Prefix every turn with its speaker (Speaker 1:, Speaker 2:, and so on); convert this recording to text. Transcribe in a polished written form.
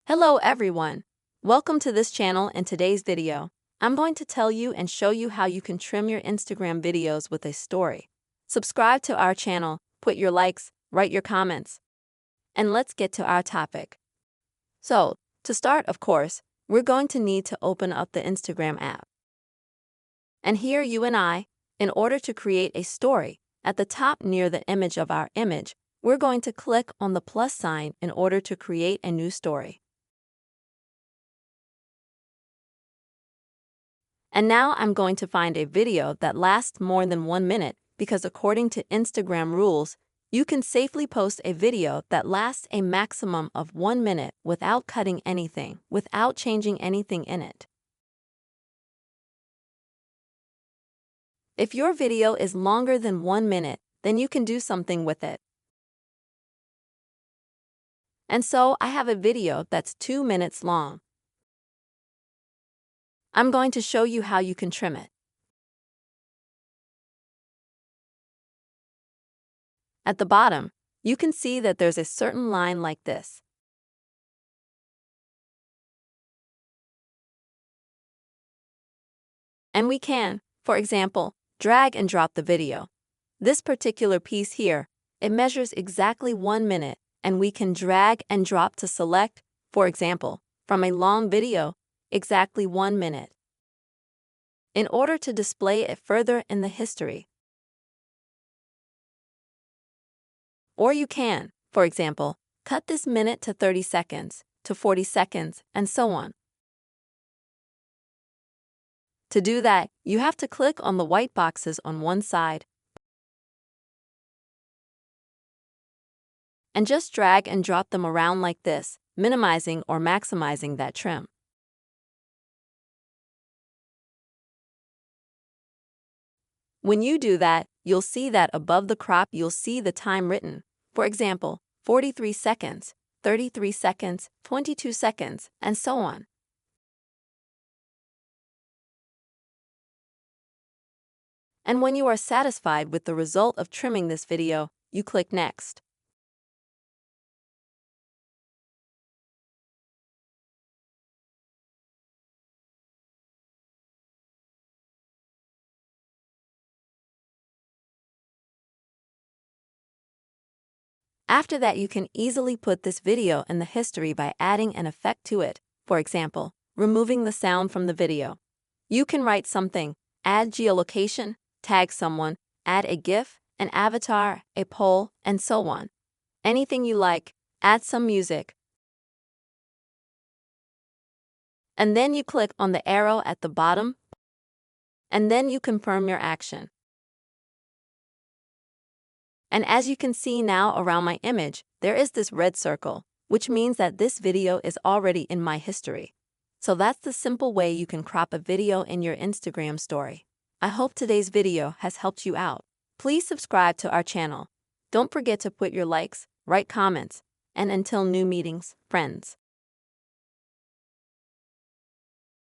Speaker 1: Hello everyone! Welcome to this channel. In today's video, I'm going to tell you and show you how you can trim your Instagram videos with a story. Subscribe to our channel, put your likes, write your comments, and let's get to our topic. So, to start, of course, we're going to need to open up the Instagram app. And here you and I, in order to create a story, at the top near the image of our image, we're going to click on the plus sign in order to create a new story. And now I'm going to find a video that lasts more than 1 minute because according to Instagram rules, you can safely post a video that lasts a maximum of 1 minute without cutting anything, without changing anything in it. If your video is longer than 1 minute, then you can do something with it. And so I have a video that's 2 minutes long. I'm going to show you how you can trim it. At the bottom, you can see that there's a certain line like this. And we can, for example, drag and drop the video. This particular piece here, it measures exactly 1 minute, and we can drag and drop to select, for example, from a long video, exactly 1 minute. In order to display it further in the history. Or you can, for example, cut this minute to 30 seconds, to 40 seconds, and so on. To do that, you have to click on the white boxes on one side and just drag and drop them around like this, minimizing or maximizing that trim. When you do that, you'll see that above the crop you'll see the time written. For example, 43 seconds, 33 seconds, 22 seconds, and so on. And when you are satisfied with the result of trimming this video, you click Next. After that, you can easily put this video in the history by adding an effect to it. For example, removing the sound from the video. You can write something, add geolocation, tag someone, add a GIF, an avatar, a poll, and so on. Anything you like, add some music. And then you click on the arrow at the bottom, and then you confirm your action. And as you can see now around my image, there is this red circle, which means that this video is already in my history. So that's the simple way you can crop a video in your Instagram story. I hope today's video has helped you out. Please subscribe to our channel. Don't forget to put your likes, write comments, and until new meetings, friends.